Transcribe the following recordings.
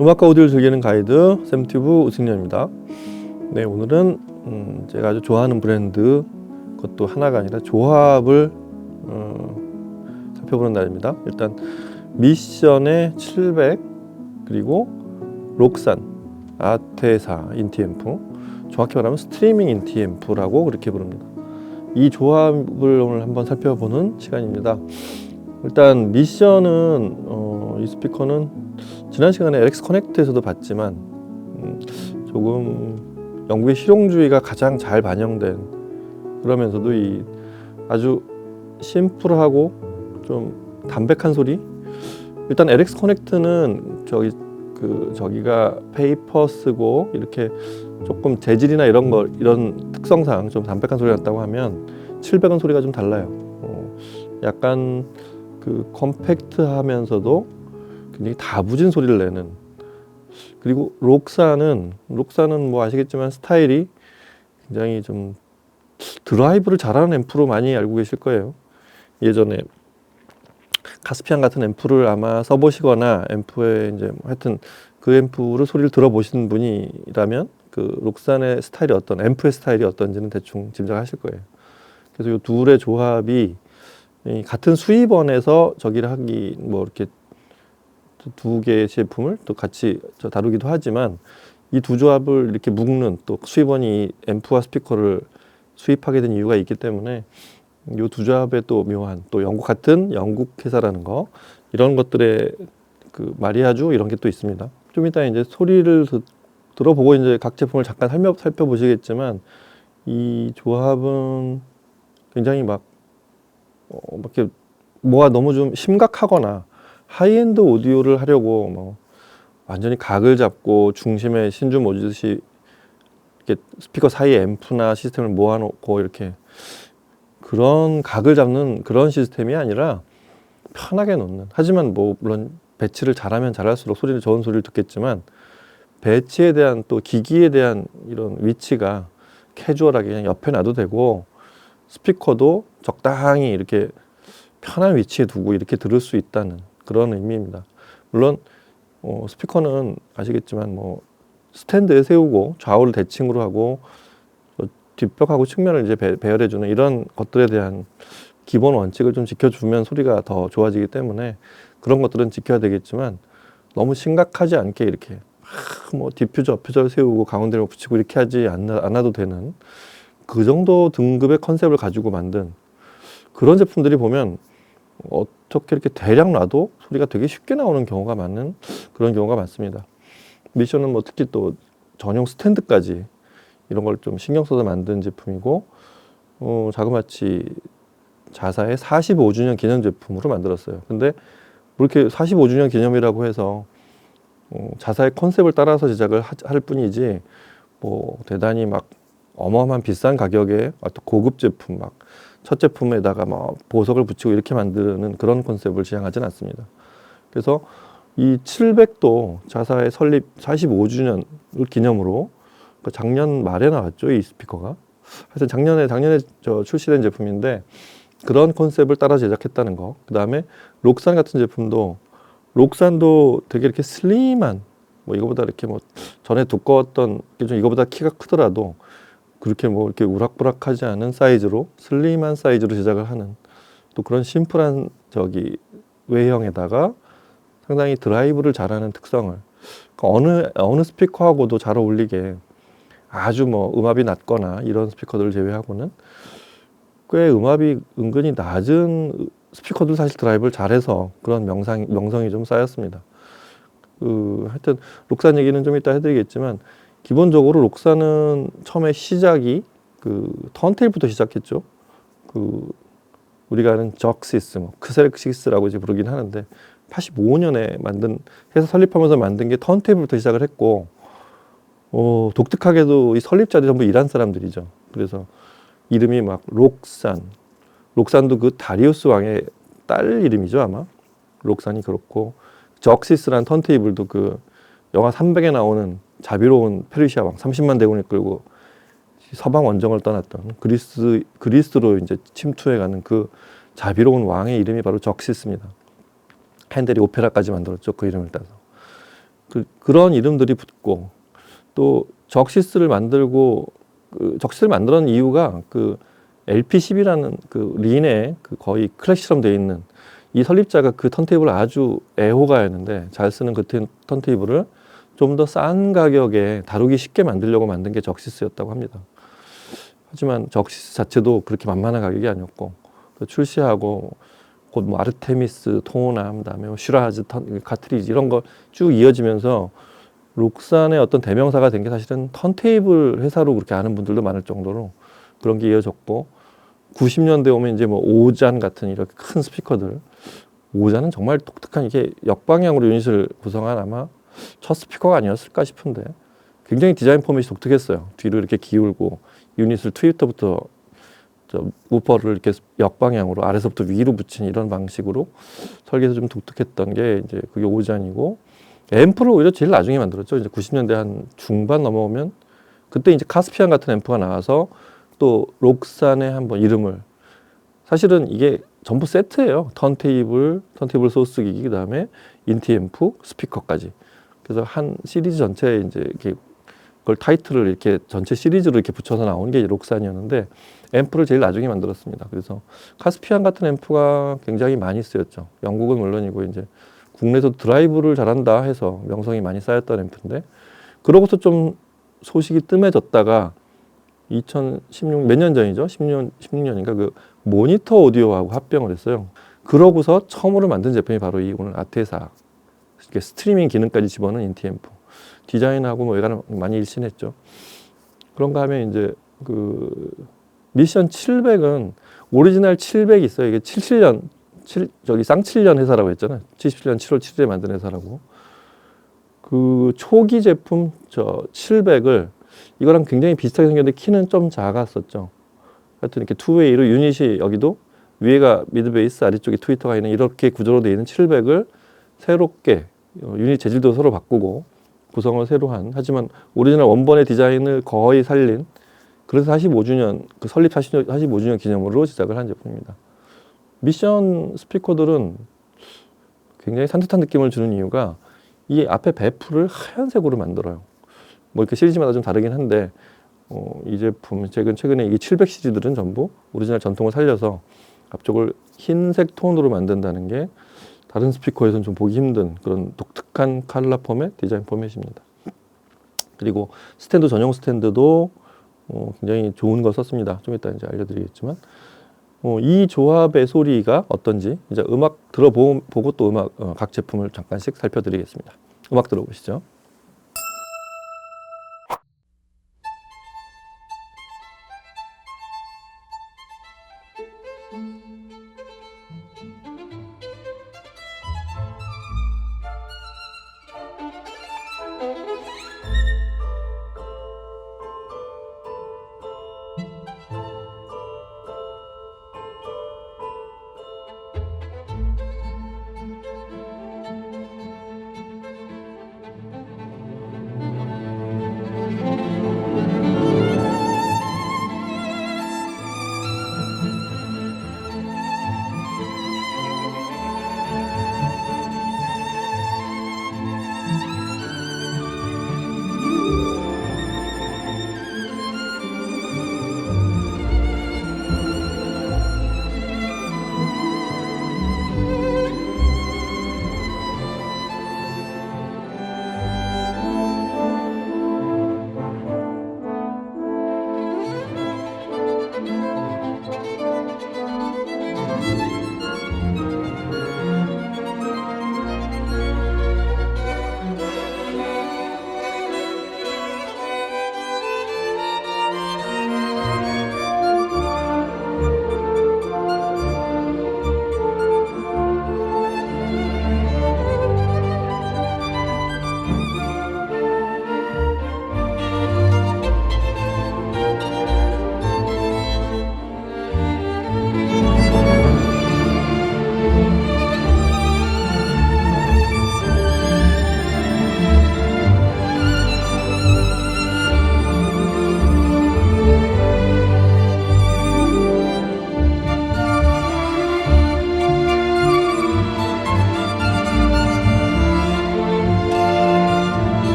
음악과 오디오를 즐기는 가이드 샘튜브 우승렬입니다. 네, 오늘은 제가 아주 좋아하는 브랜드, 그것도 하나가 아니라 조합을 살펴보는 날입니다. 일단 미션의 700, 그리고 록산, 아테사 인티앰프, 정확히 말하면 스트리밍 인티앰프라고 그렇게 부릅니다. 이 조합을 오늘 한번 살펴보는 시간입니다. 일단 미션은 이 스피커는 지난 시간에 LX 커넥트에서도 봤지만 조금 영국의 실용주의가 가장 잘 반영된, 그러면서도 이 아주 심플하고 좀 담백한 소리. 일단 LX 커넥트는 저기가 페이퍼 쓰고 이렇게 조금 재질이나 이런 특성상 좀 담백한 소리가 났다고 하면 700은 소리가 좀 달라요. 약간 그 컴팩트하면서도 굉장히 다부진 소리를 내는. 그리고 록산은 뭐 아시겠지만 스타일이 굉장히 좀 드라이브를 잘하는 앰프로 많이 알고 계실 거예요. 예전에 카스피안 같은 앰프를 아마 써보시거나 앰프에 이제 하여튼 그 앰프를 소리를 들어보신 분이라면 그 록산의 스타일이 앰프의 스타일이 어떤지는 대충 짐작하실 거예요. 그래서 이 둘의 조합이 같은 수입원에서 저기를 하기 뭐 이렇게 두 개의 제품을 또 같이 다루기도 하지만 이 두 조합을 이렇게 묶는, 또 수입원이 앰프와 스피커를 수입하게 된 이유가 있기 때문에 이 두 조합의 또 묘한, 또 같은 영국 회사라는 거, 이런 것들의 그 마리아주 이런 게 또 있습니다. 좀 이따 이제 소리를 들어보고 이제 각 제품을 잠깐 살펴보시겠지만 이 조합은 굉장히 막 이렇게 뭐가 너무 좀 심각하거나 하이엔드 오디오를 하려고 뭐 완전히 각을 잡고 중심에 신주 모으듯이 이렇게 스피커 사이에 앰프나 시스템을 모아놓고 이렇게 그런 각을 잡는 그런 시스템이 아니라 편하게 놓는. 하지만 뭐 물론 배치를 잘하면 잘할수록 좋은 소리를 듣겠지만 배치에 대한, 또 기기에 대한 이런 위치가 캐주얼하게 그냥 옆에 놔도 되고, 스피커도 적당히 이렇게 편한 위치에 두고 이렇게 들을 수 있다는 그런 의미입니다. 물론 스피커는 아시겠지만 뭐 스탠드에 세우고 좌우를 대칭으로 하고 뒷벽하고 측면을 이제 배열해주는 이런 것들에 대한 기본 원칙을 좀 지켜주면 소리가 더 좋아지기 때문에 그런 것들은 지켜야 되겠지만, 너무 심각하지 않게 이렇게 뭐 디퓨저, 어퓨저를 세우고 가운데를 붙이고 이렇게 하지 않아도 되는 그 정도 등급의 컨셉을 가지고 만든 그런 제품들이 보면 어떻게 이렇게 대략 놔도 소리가 되게 쉽게 나오는 경우가 많은 그런 경우가 많습니다. 미션은 뭐 특히 또 전용 스탠드까지 이런 걸 좀 신경 써서 만든 제품이고, 자그마치 자사의 45주년 기념 제품으로 만들었어요. 근데 뭐 이렇게 45주년 기념이라고 해서 자사의 컨셉을 따라서 제작을 할 뿐이지 뭐 대단히 막 어마어마한 비싼 가격에 또 고급 제품, 막 첫 제품에다가 막 보석을 붙이고 이렇게 만드는 그런 컨셉을 지향하지는 않습니다. 그래서 이 700도 자사의 설립 45주년을 기념으로 작년 말에 나왔죠, 이 스피커가. 하여튼 작년에 출시된 제품인데 그런 컨셉을 따라 제작했다는 거. 그 다음에 록산 같은 제품도, 록산도 되게 이렇게 슬림한, 뭐 이거보다 이렇게 뭐 전에 두꺼웠던 게 좀 이거보다 키가 크더라도 그렇게 뭐 이렇게 우락부락하지 않은 사이즈로, 슬림한 사이즈로 제작을 하는 또 그런 심플한 외형에다가 상당히 드라이브를 잘하는 특성을, 그러니까 어느 스피커하고도 잘 어울리게 아주 뭐 음압이 낮거나 이런 스피커들을 제외하고는 꽤 음압이 은근히 낮은 스피커들 사실 드라이브를 잘해서 그런 명성이 좀 쌓였습니다. 하여튼 록산 얘기는 좀 이따 해드리겠지만, 기본적으로 록산은 처음에 시작이 턴테이프부터 시작했죠. 우리가 아는 적시스, 뭐 크셀식스라고 이제 부르긴 하는데 85년에 회사 설립하면서 만든 게 턴테이프부터 시작을 했고, 독특하게도 이 설립자들이 전부 이란 사람들이죠. 그래서 이름이 막 록산도 그 다리우스 왕의 딸 이름이죠, 아마. 록산이 그렇고, 적시스라는 턴테이블도 그 영화 300에 나오는 자비로운 페르시아 왕 30만 대군을 끌고 서방 원정을 떠났던 그리스로 이제 침투해가는 그 자비로운 왕의 이름이 바로 적시스입니다. 핸델이 오페라까지 만들었죠, 그 이름을 따서. 그런 이름들이 붙고 또 적시스를 만들고 적시스를 만들었는 이유가 LP12라는 린의 거의 클래식처럼 되어 있는 이 설립자가 그 턴테이블을 아주 애호가였는데 잘 쓰는 그 턴테이블을 좀 더 싼 가격에 다루기 쉽게 만들려고 만든 게 적시스였다고 합니다. 하지만 적시스 자체도 그렇게 만만한 가격이 아니었고 출시하고 곧 뭐 아르테미스, 토남, 그다음에 슈라즈, 카트리지 이런 거 쭉 이어지면서 록산의 어떤 대명사가 된 게 사실은 턴테이블 회사로 그렇게 아는 분들도 많을 정도로 그런 게 이어졌고 90년대 오면 이제 뭐 오잔 같은 이렇게 큰 스피커들 오잔은 정말 독특한 이게 역방향으로 유닛을 구성한 아마 첫 스피커가 아니었을까 싶은데 굉장히 디자인 포맷이 독특했어요. 뒤로 이렇게 기울고 유닛을 트위터부터 우퍼를 이렇게 역방향으로 아래서부터 위로 붙인 이런 방식으로 설계해서 좀 독특했던 게 이제 그게 오잔이고 앰프를 오히려 제일 나중에 만들었죠. 이제 90년대 한 중반 넘어오면 그때 이제 카스피안 같은 앰프가 나와서 또 록산의 한번 이름을 사실은 이게 전부 세트예요. 턴테이블 소스 기기 그다음에 인티 앰프 스피커까지. 그래서 한 시리즈 전체에 이제 이렇게 그걸 타이틀을 이렇게 전체 시리즈로 이렇게 붙여서 나온 게 록산이었는데 앰프를 제일 나중에 만들었습니다. 그래서 카스피안 같은 앰프가 굉장히 많이 쓰였죠. 영국은 물론이고 이제 국내에서 드라이브를 잘한다 해서 명성이 많이 쌓였던 앰프인데 그러고서 좀 소식이 뜸해졌다가 2016 몇 년 전이죠? 16년인가 그 모니터 오디오하고 합병을 했어요. 그러고서 처음으로 만든 제품이 바로 이 오늘 아테사 이렇게 스트리밍 기능까지 집어넣은 인티 앰프. 디자인하고 뭐 외관을 많이 일신했죠. 그런가 하면 이제 미션 700은 오리지널 700이 있어요. 이게 77년 쌍칠년 회사라고 했잖아요. 77년 7월 7일에 만든 회사라고. 그 초기 제품 700을 이거랑 굉장히 비슷하게 생겼는데 키는 좀 작았었죠. 하여튼 이렇게 투웨이로 유닛이 여기도 위에가 미드 베이스 아래쪽에 트위터가 있는 이렇게 구조로 되어 있는 700을 새롭게 유닛 재질도 서로 바꾸고 구성을 새로 한 하지만 오리지널 원본의 디자인을 거의 살린 그래서 45주년 설립 45주년 기념으로 제작을 한 제품입니다. 미션 스피커들은 굉장히 산뜻한 느낌을 주는 이유가 이 앞에 배프를 하얀색으로 만들어요. 뭐 이렇게 시리즈마다 좀 다르긴 한데 이 제품 최근에 이 700 시리즈들은 전부 오리지널 전통을 살려서 앞쪽을 흰색 톤으로 만든다는 게 다른 스피커에서는 좀 보기 힘든 그런 독특한 컬러 포맷, 디자인 포맷입니다. 그리고 스탠드 전용 스탠드도 굉장히 좋은 거 썼습니다. 좀 이따 이제 알려드리겠지만 이 조합의 소리가 어떤지 이제 음악 들어보고 또 각 제품을 잠깐씩 살펴드리겠습니다. 음악 들어보시죠.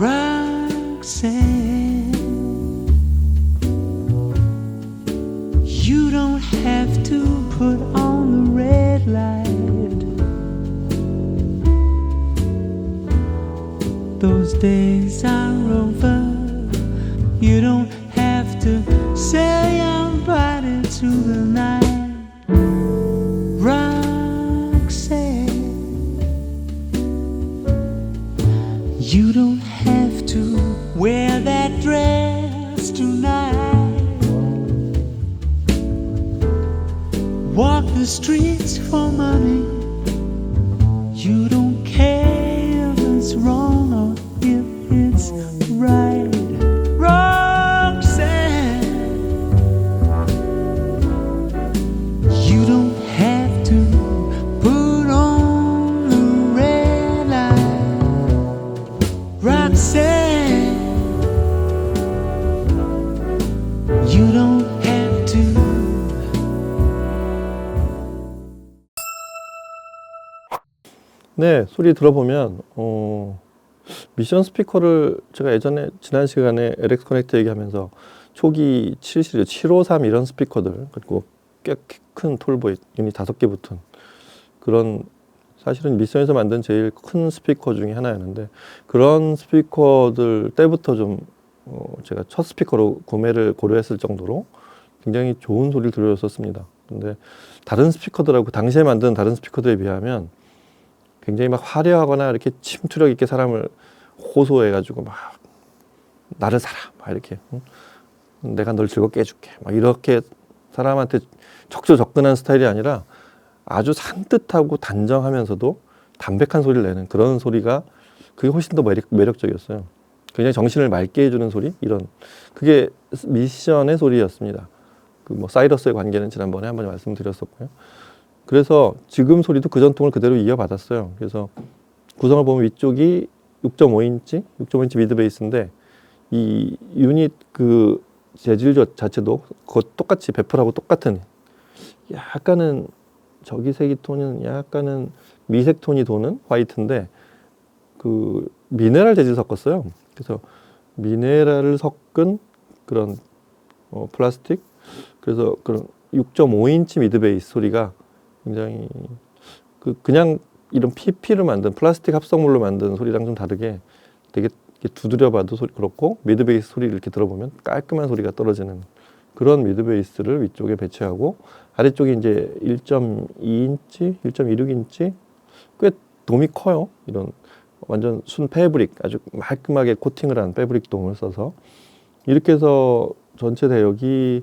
Roxanne, you don't have to put on the red light. Those days are over. You don't have to sell your body to the night. Roxanne, you don't have to wear that dress tonight. Walk the streets for money. You don't care if it's wrong or if it's right. Roxanne, you don't have to put on the red light. Roxanne, you don't have to. 네, 소리 들어보면 미션 스피커를 제가 예전에 지난 시간에 LX 커넥트 얘기하면서 초기 7시리즈 753 이런 스피커들, 그리고 꽤 큰 톨보이 유닛 5개 붙은 그런, 사실은 미션에서 만든 제일 큰 스피커 중에 하나였는데, 그런 스피커들 때부터 좀 제가 첫 스피커로 구매를 고려했을 정도로 굉장히 좋은 소리를 들려줬었습니다. 근데 다른 스피커들하고 당시에 만든 다른 스피커들에 비하면 굉장히 막 화려하거나 이렇게 침투력 있게 사람을 호소해가지고 막 나를 사라 막 이렇게, 응? 내가 널 즐겁게 해줄게 막 이렇게 사람한테 적극 접근하는 스타일이 아니라 아주 산뜻하고 단정하면서도 담백한 소리를 내는 그런 소리가, 그게 훨씬 더 매력적이었어요. 굉장히 정신을 맑게 해주는 소리, 이런, 그게 미션의 소리였습니다. 그 뭐 사이러스의 관계는 지난번에 한번 말씀드렸었고요. 그래서 지금 소리도 그 전통을 그대로 이어받았어요. 그래서 구성을 보면 위쪽이 6.5인치 미드 베이스인데, 이 유닛 그 재질 자체도 그것 똑같이 베프하고 똑같은, 약간은 저기색이 톤은 약간은 미색 톤이 도는 화이트인데 그 미네랄 재질 섞었어요. 그래서 미네랄을 섞은 그런 플라스틱, 그래서 그런 6.5인치 미드 베이스 소리가 굉장히 그냥 이런 PP를 만든 플라스틱 합성물로 만든 소리랑 좀 다르게 되게 두드려봐도 소리 그렇고, 미드 베이스 소리를 이렇게 들어보면 깔끔한 소리가 떨어지는 그런 미드 베이스를 위쪽에 배치하고, 아래쪽에 이제 1.2인치, 1.26인치 꽤 돔이 커요. 이런 완전 순 패브릭, 아주 말끔하게 코팅을 한 패브릭 돔을 써서, 이렇게 해서 전체 대역이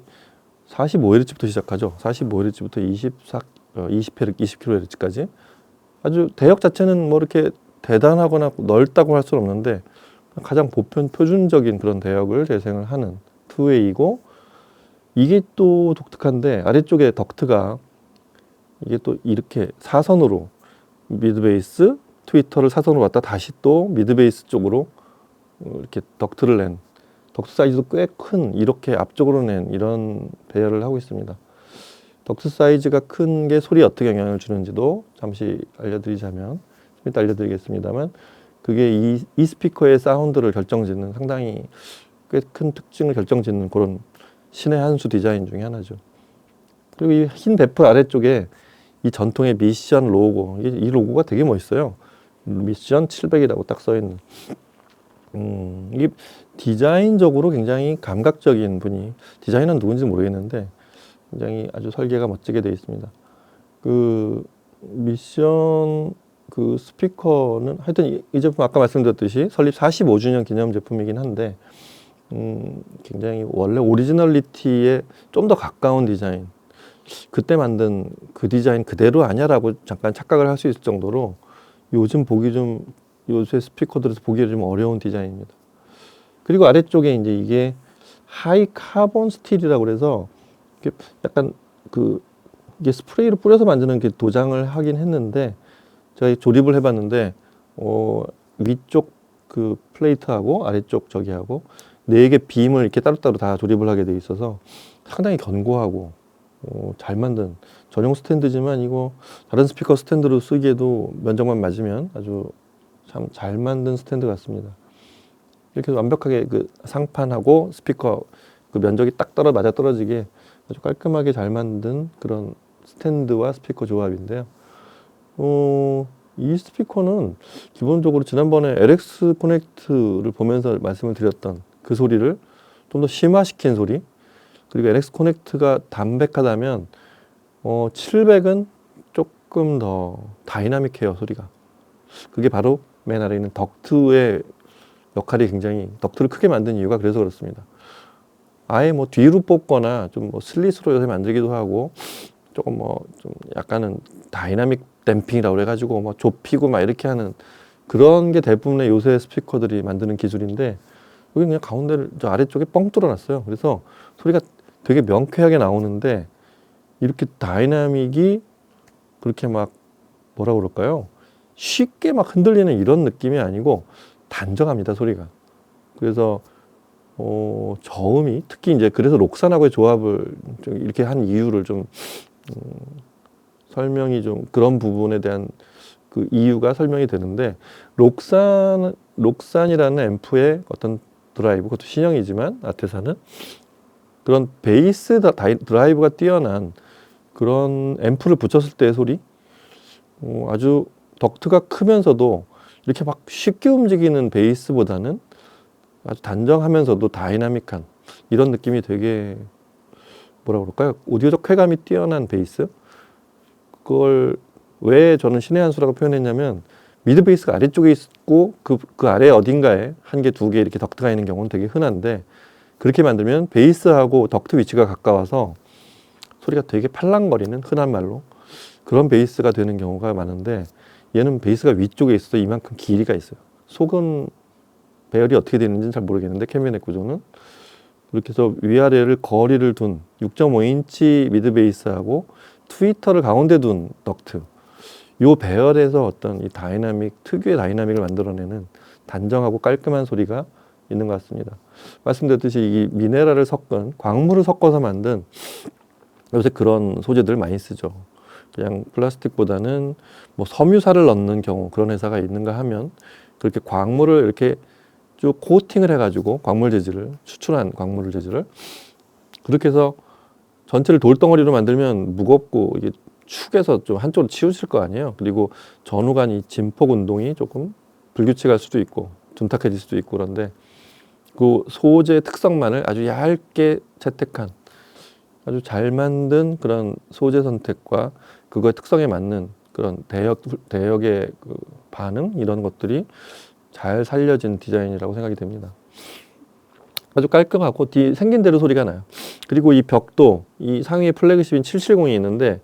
45Hz부터 시작하죠. 45Hz부터 20kHz까지. 아주 대역 자체는 뭐 이렇게 대단하거나 넓다고 할 수는 없는데 가장 표준적인 그런 대역을 재생을 하는 투웨이고, 이게 또 독특한데 아래쪽에 덕트가 이게 또 이렇게 사선으로 미드베이스 트위터를 사선으로 왔다 다시 또 미드베이스 쪽으로 이렇게 덕트를 낸, 덕트 사이즈도 꽤 큰, 이렇게 앞쪽으로 낸 이런 배열을 하고 있습니다. 덕트 사이즈가 큰 게 소리에 어떻게 영향을 주는지도 잠시 알려드리자면, 좀 이따 알려드리겠습니다만, 그게 이 스피커의 사운드를 결정짓는, 상당히 꽤 큰 특징을 결정짓는 그런 신의 한 수 디자인 중에 하나죠. 그리고 이 흰 베프 아래쪽에 이 전통의 미션 로고, 이 로고가 되게 멋있어요. 미션 700이라고 딱 써있는. 이게 디자인적으로 굉장히 감각적인 분이, 디자이너는 누군지 모르겠는데 굉장히 아주 설계가 멋지게 되어 있습니다. 그 미션 그 스피커는 하여튼 이 제품 아까 말씀드렸듯이 설립 45주년 기념 제품이긴 한데 굉장히 원래 오리지널리티에 좀 더 가까운 디자인, 그때 만든 그 디자인 그대로 아냐라고 잠깐 착각을 할 수 있을 정도로 요즘 보기 좀, 요새 스피커들에서 보기 좀 어려운 디자인입니다. 그리고 아래쪽에 이제 이게 하이 카본 스틸이라고 그래서 약간 이게 스프레이를 뿌려서 만드는 게 도장을 하긴 했는데, 제가 조립을 해봤는데 위쪽 그 플레이트하고 아래쪽 저기하고 4개 빔을 이렇게 따로따로 다 조립을 하게 돼 있어서 상당히 견고하고 잘 만든 전용 스탠드지만, 이거 다른 스피커 스탠드로 쓰기에도 면적만 맞으면 아주 참 잘 만든 스탠드 같습니다. 이렇게 완벽하게 그 상판하고 스피커 그 면적이 딱 맞아 떨어지게 아주 깔끔하게 잘 만든 그런 스탠드와 스피커 조합인데요. 이 스피커는 기본적으로 지난번에 LX 코넥트를 보면서 말씀을 드렸던 그 소리를 좀 더 심화시킨 소리, 그리고 LX 코넥트가 담백하다면 700은 조금 더 다이나믹해요, 소리가. 그게 바로 맨 아래에 있는 덕트의 역할이 굉장히, 덕트를 크게 만든 이유가 그래서 그렇습니다. 아예 뭐 뒤로 뽑거나 좀 뭐 슬릿으로 요새 만들기도 하고, 조금 뭐 좀 약간은 다이나믹 댐핑이라고 해가지고 뭐 좁히고 막 이렇게 하는 그런 게 대부분의 요새 스피커들이 만드는 기술인데, 여기 그냥 가운데를 저 아래쪽에 뻥 뚫어놨어요. 그래서 소리가 되게 명쾌하게 나오는데, 이렇게 다이나믹이 그렇게 막 뭐라 그럴까요? 쉽게 막 흔들리는 이런 느낌이 아니고 단정합니다, 소리가. 그래서 저음이 특히 이제 그래서 록산하고의 조합을 좀 이렇게 한 이유를 좀 설명이 좀 그런 부분에 대한 그 이유가 설명이 되는데, 록산이라는 앰프의 어떤 드라이브, 그것도 신형이지만 아테사는 그런 베이스 드라이브가 뛰어난 그런 앰프를 붙였을 때의 소리, 아주 덕트가 크면서도 이렇게 막 쉽게 움직이는 베이스보다는 아주 단정하면서도 다이나믹한 이런 느낌이 되게 뭐라 그럴까요? 오디오적 쾌감이 뛰어난 베이스. 그걸 왜 저는 신의 한 수라고 표현했냐면, 미드 베이스가 아래쪽에 있고 그 아래 어딘가에 한 개, 두 개 이렇게 덕트가 있는 경우는 되게 흔한데, 그렇게 만들면 베이스하고 덕트 위치가 가까워서 소리가 되게 팔랑거리는, 흔한 말로 그런 베이스가 되는 경우가 많은데, 얘는 베이스가 위쪽에 있어서 이만큼 길이가 있어요. 속은 배열이 어떻게 되는지는 잘 모르겠는데, 캐비넷 구조는 그렇게 해서 위아래를 거리를 둔 6.5인치 미드 베이스하고 트위터를 가운데 둔 덕트, 요 배열에서 어떤 이 다이나믹, 특유의 다이나믹을 만들어내는 단정하고 깔끔한 소리가 있는 것 같습니다. 말씀드렸듯이 이 미네랄을 섞은, 광물을 섞어서 만든, 요새 그런 소재들 많이 쓰죠. 그냥 플라스틱보다는 뭐 섬유사를 넣는 경우, 그런 회사가 있는가 하면 그렇게 광물을 이렇게 쭉 코팅을 해가지고 광물 재질을, 추출한 광물 재질을 그렇게 해서 전체를 돌덩어리로 만들면 무겁고 이게 축에서 좀 한쪽으로 치우칠 거 아니에요. 그리고 전후간 이 진폭 운동이 조금 불규칙할 수도 있고 둔탁해질 수도 있고, 그런데 그 소재 특성만을 아주 얇게 채택한, 아주 잘 만든 그런 소재 선택과 그거의 특성에 맞는 그런 대역의 그 반응, 이런 것들이 잘 살려진 디자인이라고 생각이 됩니다. 아주 깔끔하고 생긴 대로 소리가 나요. 그리고 이 벽도, 이 상위에 플래그십인 770이 있는데,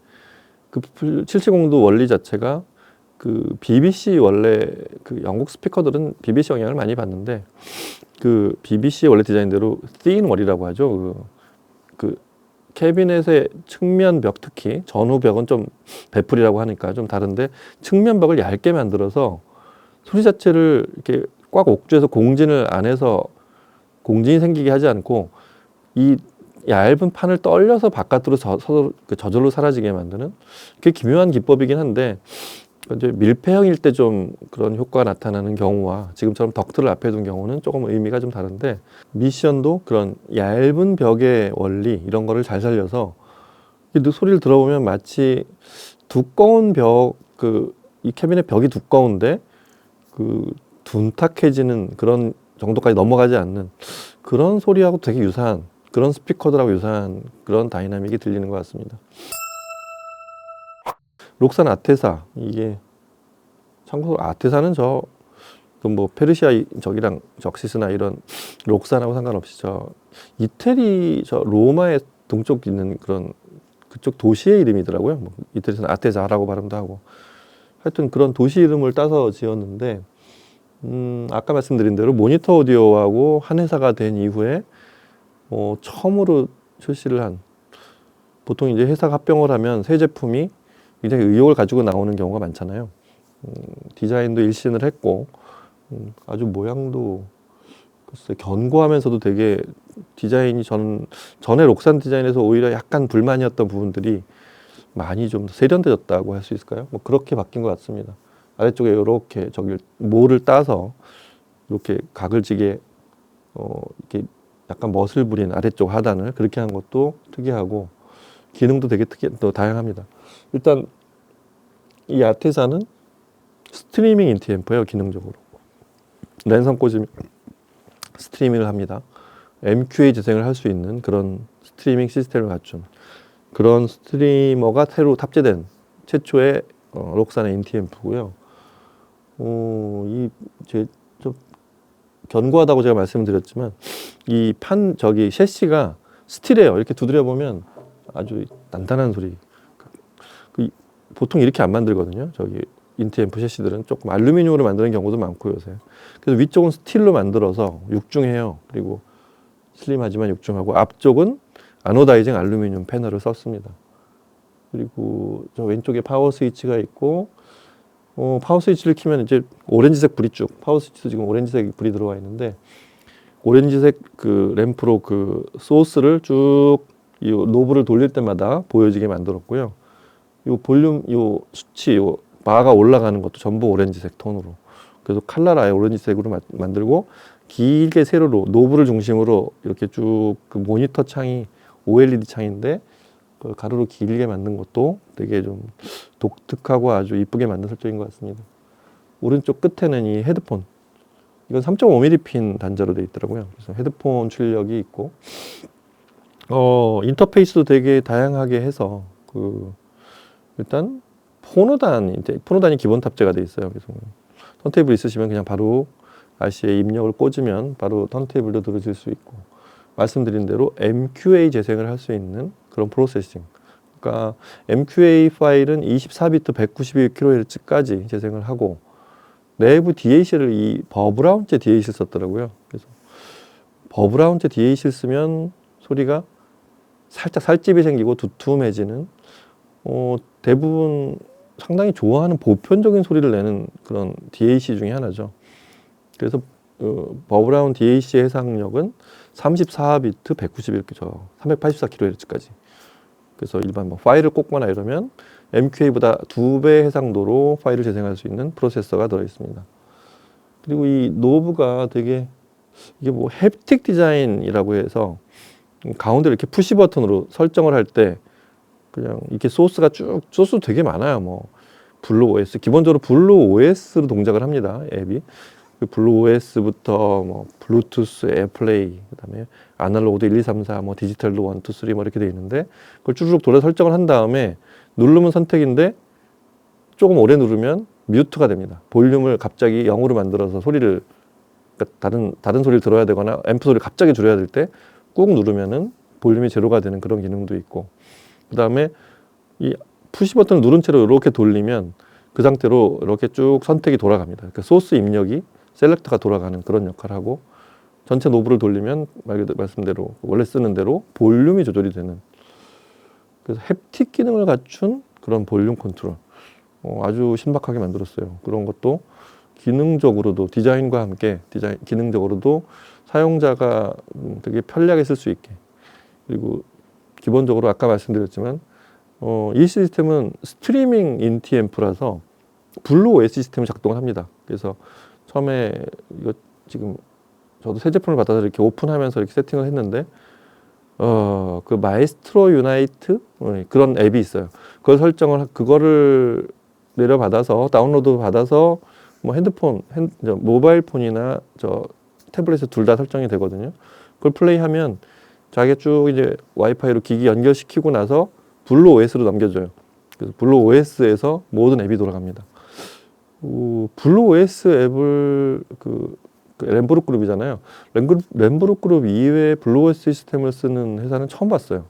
그 770도 원리 자체가 그 BBC, 원래 그 영국 스피커들은 BBC 영향을 많이 받는데, 그 BBC 원래 디자인대로 thin wall이라고 하죠. 그 캐비넷의 측면 벽, 특히 전후 벽은 좀 베풀이라고 하니까 좀 다른데, 측면 벽을 얇게 만들어서 소리 자체를 이렇게 꽉 옥죄서 공진을 안 해서 공진이 생기게 하지 않고, 이 얇은 판을 떨려서 바깥으로 저절로 사라지게 만드는, 그게 기묘한 기법이긴 한데, 이제 밀폐형일 때 좀 그런 효과가 나타나는 경우와 지금처럼 덕트를 앞에 둔 경우는 조금 의미가 좀 다른데, 미션도 그런 얇은 벽의 원리, 이런 거를 잘 살려서 이 소리를 들어보면 마치 두꺼운 벽, 이 캐비넷 벽이 두꺼운데 그 둔탁해지는 그런 정도까지 넘어가지 않는 그런 소리하고 되게 유사한, 그런 스피커들하고 유사한 그런 다이나믹이 들리는 것 같습니다. 록산 아테사, 이게 참고로 아테사는 뭐 페르시아 저기랑 적시스나 이런 록산하고 상관없이 이태리 로마의 동쪽 있는 그런 그쪽 도시의 이름이더라고요. 뭐 이태리에서는 아테자라고 발음도 하고, 하여튼 그런 도시 이름을 따서 지었는데, 아까 말씀드린 대로 모니터 오디오하고 한 회사가 된 이후에 처음으로 출시를 한, 보통 이제 회사가 합병을 하면 새 제품이 굉장히 의욕을 가지고 나오는 경우가 많잖아요. 디자인도 일신을 했고, 아주 모양도 글쎄 견고하면서도 되게 디자인이 전에 록산 디자인에서 오히려 약간 불만이었던 부분들이 많이 좀 세련되졌다고 할 수 있을까요? 뭐 그렇게 바뀐 것 같습니다. 아래쪽에 이렇게 모를 따서 이렇게 각을 지게 이렇게 약간 멋을 부린 아래쪽 하단을 그렇게 한 것도 특이하고 기능도 되게 또 다양합니다. 일단 이 아테사는 스트리밍 인티앰프예요. 기능적으로 랜선 꽂으면 스트리밍을 합니다. MQA 재생을 할 수 있는 그런 스트리밍 시스템을 갖춘 그런 스트리머가 새로 탑재된 최초의 록산의 인티앰프고요. 좀 견고하다고 제가 말씀드렸지만 이 셰시가 스틸이에요. 이렇게 두드려 보면 아주 단단한 소리. 보통 이렇게 안 만들거든요. 인티앰프 셰시들은 조금 알루미늄으로 만드는 경우도 많고 요새. 그래서 위쪽은 스틸로 만들어서 육중해요. 그리고 슬림하지만 육중하고 앞쪽은 아노다이징 알루미늄 패널을 썼습니다. 그리고 저 왼쪽에 파워 스위치가 있고 파워 스위치를 키면 이제 오렌지색 불이 쭉 파워 스위치도 지금 오렌지색 불이 들어와 있는데 오렌지색 그 램프로 그 소스를 쭉 이 노브를 돌릴 때마다 보여지게 만들었고요. 요 볼륨 요 수치 요 바가 올라가는 것도 전부 오렌지색 톤으로 그래서 칼날 아예 오렌지색으로 만들고 길게 세로로 노브를 중심으로 이렇게 쭉 그 모니터 창이 OLED 창인데 그걸 가로로 길게 만든 것도 되게 좀 독특하고 아주 이쁘게 만든 설정인 것 같습니다. 오른쪽 끝에는 이 헤드폰 이건 3.5mm 핀 단자로 되어 있더라고요. 그래서 헤드폰 출력이 있고 인터페이스도 되게 다양하게 해서 일단 포노단이 기본 탑재가 되어 있어요. 그래서 턴테이블 있으시면 그냥 바로 RCA 입력을 꽂으면 바로 턴테이블도 들으실 수 있고 말씀드린 대로 MQA 재생을 할 수 있는 그런 프로세싱. 그러니까 MQA 파일은 24비트 192kHz까지 재생을 하고 내부 DAC를 이 버브라운제 DAC를 썼더라고요. 그래서 버브라운제 DAC를 쓰면 소리가 살짝 살집이 생기고 두툼해지는 대부분 상당히 좋아하는 보편적인 소리를 내는 그런 DAC 중에 하나죠. 그래서 버브라운 DAC의 해상력은 34비트 384kHz까지. 그래서 일반 파일을 꽂거나 이러면 MQA보다 2배 해상도로 파일을 재생할 수 있는 프로세서가 들어 있습니다. 그리고 이 노브가 되게 이게 햅틱 디자인이라고 해서 가운데 이렇게 푸시 버튼으로 설정을 할 때 그냥 이렇게 소스가 소스 되게 많아요. 블루 OS 기본적으로 블루 OS로 동작을 합니다. 앱이 블루 OS부터 블루투스, 에어플레이, 그다음에 아날로그도 1, 2, 3, 4, 디지털도 1, 2, 3 이렇게 돼 있는데 그걸 쭉쭉 돌려 설정을 한 다음에 누르면 선택인데 조금 오래 누르면 뮤트가 됩니다. 볼륨을 갑자기 0으로 만들어서 소리를 그러니까 다른 소리를 들어야 되거나 앰프 소리를 갑자기 줄여야 될 때 꾹 누르면은 볼륨이 제로가 되는 그런 기능도 있고 그다음에 이 푸시 버튼을 누른 채로 이렇게 돌리면 그 상태로 이렇게 쭉 선택이 돌아갑니다. 그러니까 소스 입력이 셀렉터가 돌아가는 그런 역할을 하고 전체 노브를 돌리면 말씀대로 원래 쓰는 대로 볼륨이 조절이 되는 그래서 햅틱 기능을 갖춘 그런 볼륨 컨트롤 아주 신박하게 만들었어요. 그런 것도 기능적으로도 디자인과 함께 기능적으로도 사용자가 되게 편리하게 쓸 수 있게 그리고 기본적으로 아까 말씀드렸지만 이 시스템은 스트리밍 인티앰프라서 블루 OS 시스템을 작동을 합니다. 그래서 처음에 이거 지금 저도 새 제품을 받아서 이렇게 오픈하면서 이렇게 세팅을 했는데 그 마에스트로 유나이트 그런 앱이 있어요. 그거를 내려받아서 다운로드 받아서 핸드폰, 모바일 폰이나 태블릿에 둘 다 설정이 되거든요. 그걸 플레이하면 자기가 쭉 이제 와이파이로 기기 연결시키고 나서 블루 OS로 넘겨줘요. 그래서 블루 OS에서 모든 앱이 돌아갑니다. 블루 OS 앱을 램브룩 그룹이잖아요. 램브룩 그룹 이외에 블루 OS 시스템을 쓰는 회사는 처음 봤어요.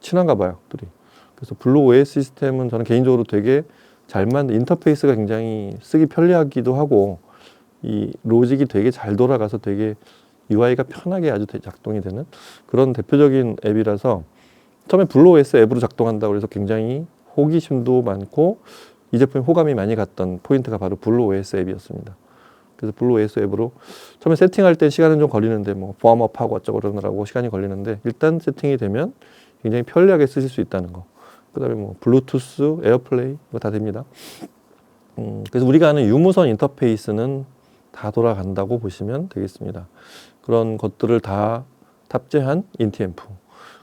친한가 봐요, 둘이. 그래서 블루 OS 시스템은 저는 개인적으로 되게 잘 만든 인터페이스가 굉장히 쓰기 편리하기도 하고 이 로직이 되게 잘 돌아가서 되게 UI가 편하게 아주 작동이 되는 그런 대표적인 앱이라서 처음에 블루 OS 앱으로 작동한다고 해서 굉장히 호기심도 많고 이 제품에 호감이 많이 갔던 포인트가 바로 블루 OS 앱이었습니다. 그래서 블루 OS 앱으로 처음에 세팅할 때 시간은 좀 걸리는데 웜업하고 어쩌고 그러느라고 시간이 걸리는데 일단 세팅이 되면 굉장히 편리하게 쓰실 수 있다는 거. 그다음에 블루투스, 에어플레이 다 됩니다. 그래서 우리가 아는 유무선 인터페이스는 다 돌아간다고 보시면 되겠습니다. 그런 것들을 다 탑재한 인티 앰프.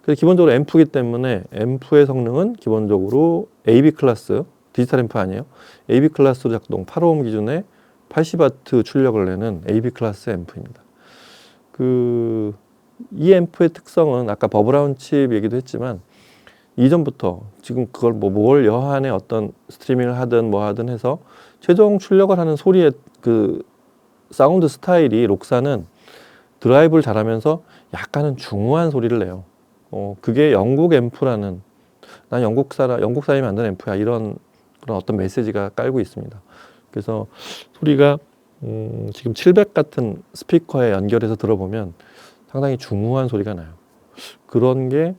그래서 기본적으로 앰프이기 때문에 앰프의 성능은 기본적으로 AB 클래스, 디지털 앰프 아니에요. AB 클래스로 작동, 8오hm 기준의 80W 출력을 내는 AB 클래스 앰프입니다. 이 앰프의 특성은 아까 버브라운 칩 얘기도 했지만 이전부터 지금 그걸 뭘 여한의 어떤 스트리밍을 하든 뭐 하든 해서 최종 출력을 하는 소리의 그 사운드 스타일이 록사는 드라이브를 잘하면서 약간은 중후한 소리를 내요. 그게 영국 앰프라는, 난 영국 사람이 만든 앰프야, 이런 그런 어떤 메시지가 깔고 있습니다. 그래서 소리가 지금 700 같은 스피커에 연결해서 들어보면 상당히 중후한 소리가 나요. 그런 게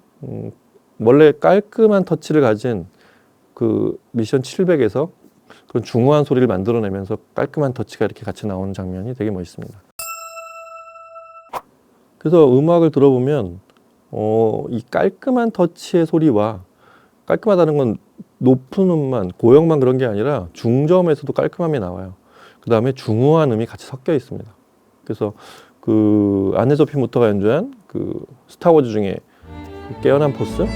원래 깔끔한 터치를 가진 그 미션 700에서 그런 중후한 소리를 만들어내면서 깔끔한 터치가 이렇게 같이 나오는 장면이 되게 멋있습니다. 그래서 음악을 들어보면 이 깔끔한 터치의 소리와, 깔끔하다는 건 높은 음만, 고역만 그런 게 아니라 중저음에서도 깔끔함이 나와요. 그 다음에 중후한 음이 같이 섞여 있습니다. 그래서 그 안네 소피 무터가 연주한 그 스타워즈 중에 그 깨어난 포스,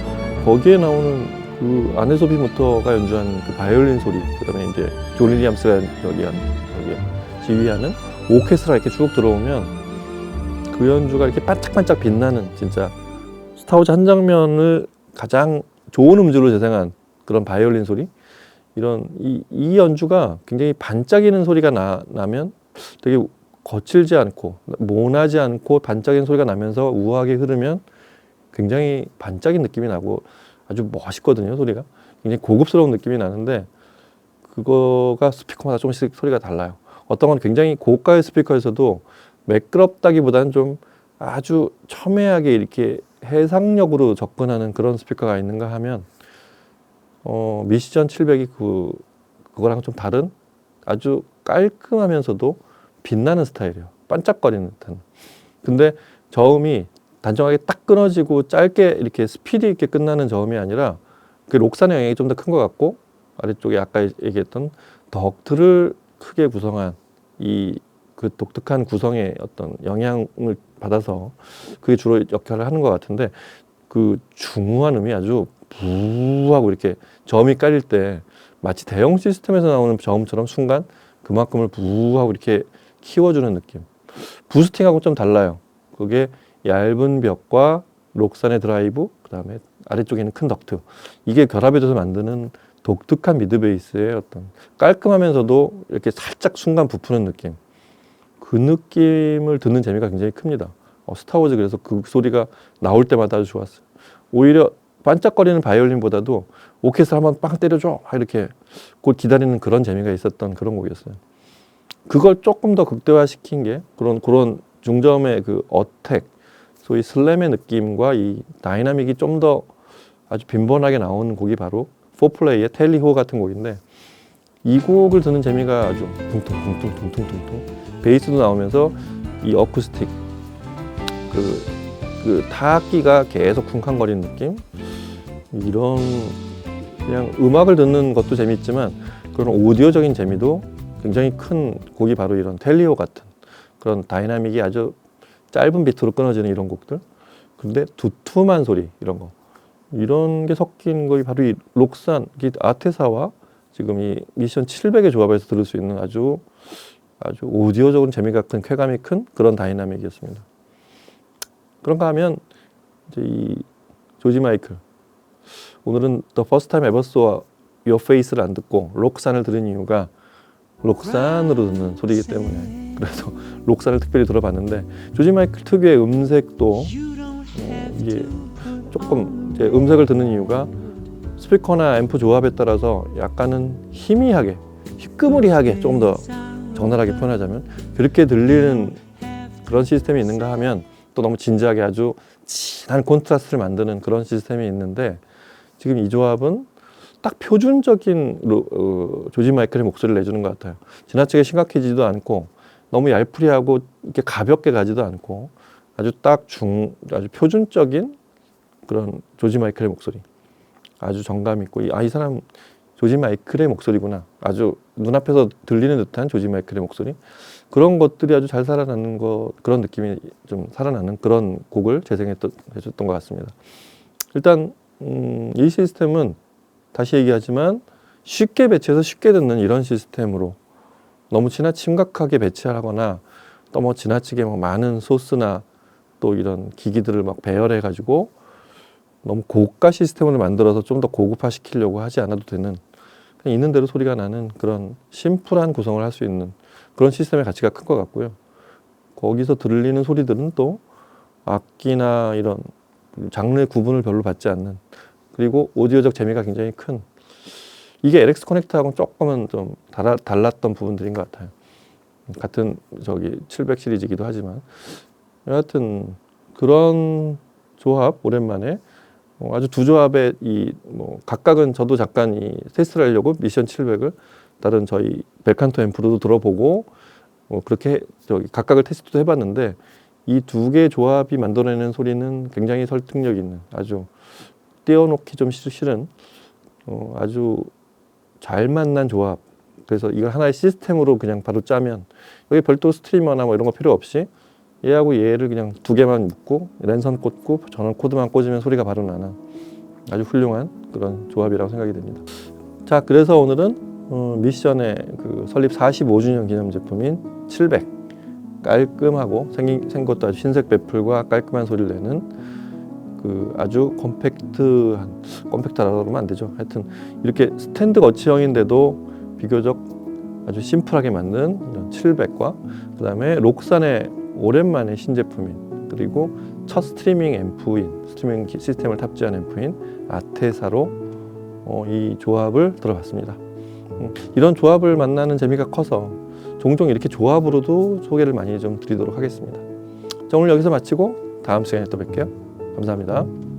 거기에 나오는 그 안네 소피 무터가 연주한 그 바이올린 소리, 그다음에 이제 존 윌리엄스가 여기 지휘하는 오케스트라 이렇게 쭉 들어오면 그 연주가 이렇게 반짝반짝 빛나는, 진짜 스타워즈 한 장면을 가장 좋은 음질로 재생한 그런 바이올린 소리, 이런 이 연주가 굉장히 반짝이는 소리가 나면 되게 거칠지 않고 모나지 않고 반짝이는 소리가 나면서 우아하게 흐르면 굉장히 반짝인 느낌이 나고 아주 멋있거든요. 소리가 굉장히 고급스러운 느낌이 나는데, 그거가 스피커마다 조금씩 소리가 달라요. 어떤 건 굉장히 고가의 스피커에서도 매끄럽다기보다는 좀 아주 첨예하게 이렇게 해상력으로 접근하는 그런 스피커가 있는가 하면 미션 700이 그거랑 좀 다른 아주 깔끔하면서도 빛나는 스타일이에요. 반짝거리는 듯한. 근데 저음이 단정하게 딱 끊어지고 짧게 이렇게 스피드 있게 끝나는 저음이 아니라 그 록산의 영향이 좀 더 큰 것 같고, 아래쪽에 아까 얘기했던 덕트를 크게 구성한 그 독특한 구성의 어떤 영향을 받아서 그게 주로 역할을 하는 것 같은데, 그 중후한 음이 아주 부하고 이렇게 저음이 깔릴 때 마치 대형 시스템에서 나오는 저음처럼 순간 그만큼을 부하고 이렇게 키워주는 느낌. 부스팅하고 좀 달라요. 그게 얇은 벽과 록산의 드라이브, 그 다음에 아래쪽에 있는 큰 덕트, 이게 결합이 돼서 만드는 독특한 미드 베이스의 어떤 깔끔하면서도 이렇게 살짝 순간 부푸는 느낌, 그 느낌을 듣는 재미가 굉장히 큽니다. 스타워즈, 그래서 그 소리가 나올 때마다 아주 좋았어요. 오히려 반짝거리는 바이올린보다도 오케스트라 한번 빵 때려줘 이렇게 곧 기다리는 그런 재미가 있었던 그런 곡이었어요. 그걸 조금 더 극대화시킨 게 그런 중저음의 그 어택, 소위 슬램의 느낌과 이 다이나믹이 좀 더 아주 빈번하게 나오는 곡이 바로 포플레이의 텔리호 같은 곡인데, 이 곡을 듣는 재미가 아주 둥퉁 베이스도 나오면서 이 어쿠스틱 그 타악기가 계속 쿵쾅거리는 느낌, 이런 그냥 음악을 듣는 것도 재미있지만 그런 오디오적인 재미도 굉장히 큰 곡이 바로 이런 텔리오 같은 그런 다이나믹이 아주 짧은 비트로 끊어지는 이런 곡들, 근데 두툼한 소리, 이런 게 섞인 것이 바로 이 록산, 아테사와 지금 이 미션 700의 조합에서 들을 수 있는 아주 오디오적인 재미가 큰, 쾌감이 큰 그런 다이나믹이었습니다. 그런가 하면 이제 이 조지 마이클, 오늘은 The First Time Ever Saw Your Face를 안 듣고 록산을 들은 이유가 록산으로 듣는 소리이기 때문에, 그래서 록산을 특별히 들어봤는데, 조지 마이클 특유의 음색도 이게 조금 이제 음색을 듣는 이유가 스피커나 앰프 조합에 따라서 약간은 희미하게, 희끄무리하게, 조금 더 적나라하게 표현하자면 그렇게 들리는 그런 시스템이 있는가 하면 또 너무 진지하게 아주 진한 콘트라스트를 만드는 그런 시스템이 있는데, 지금 이 조합은 딱 표준적인 조지 마이클의 목소리를 내주는 것 같아요. 지나치게 심각해지지도 않고 너무 얄풀이하고 이렇게 가볍게 가지도 않고 아주 아주 표준적인 그런 조지 마이클의 목소리, 아주 정감 있고, 이 사람 조지 마이클의 목소리구나. 아주 눈앞에서 들리는 듯한 조지 마이클의 목소리. 그런 것들이 아주 잘 살아나는 그런 느낌이 좀 살아나는 그런 곡을 재생해줬던 것 같습니다. 일단 이 시스템은 다시 얘기하지만 쉽게 배치해서 쉽게 듣는 이런 시스템으로 너무 심각하게 배치하거나 또 뭐 지나치게 막 많은 소스나 또 이런 기기들을 막 배열해 가지고 너무 고가 시스템을 만들어서 좀 더 고급화 시키려고 하지 않아도 되는, 그냥 있는 대로 소리가 나는 그런 심플한 구성을 할 수 있는 그런 시스템의 가치가 큰 것 같고요. 거기서 들리는 소리들은 또 악기나 이런 장르의 구분을 별로 받지 않는, 그리고 오디오적 재미가 굉장히 큰, 이게 LX 커넥트하고는 조금은 좀 달랐던 부분들인 것 같아요. 같은 700 시리즈이기도 하지만 여하튼 그런 조합 오랜만에 아주 두 조합의 각각은 저도 잠깐 이 테스트를 하려고 미션 700을 다른 저희 벨칸토 앰프로도 들어보고 그렇게 각각을 테스트도 해봤는데, 이 두 개의 조합이 만들어내는 소리는 굉장히 설득력 있는, 아주 띄워놓기 좀 싫은 아주 잘 만난 조합. 그래서 이걸 하나의 시스템으로 그냥 바로 짜면 여기 별도 스트리머나 뭐 이런 거 필요 없이 얘하고 얘를 그냥 두 개만 묶고 랜선 꽂고 전원 코드만 꽂으면 소리가 바로 나는 아주 훌륭한 그런 조합이라고 생각이 됩니다. 자, 그래서 오늘은 미션의 그 설립 45주년 기념 제품인 700, 깔끔하고 생긴 것도 아주 흰색 배플과 깔끔한 소리를 내는 그 아주 컴팩트라고 하면 안 되죠. 하여튼 이렇게 스탠드 거치형인데도 비교적 아주 심플하게 만든 이런 700과 그 다음에 록산의 오랜만에 신제품인, 그리고 첫 스트리밍 앰프인, 스트리밍 시스템을 탑재한 앰프인 아테사로 이 조합을 들어봤습니다. 이런 조합을 만나는 재미가 커서 종종 이렇게 조합으로도 소개를 많이 좀 드리도록 하겠습니다. 자, 오늘 여기서 마치고 다음 시간에 또 뵐게요. 감사합니다.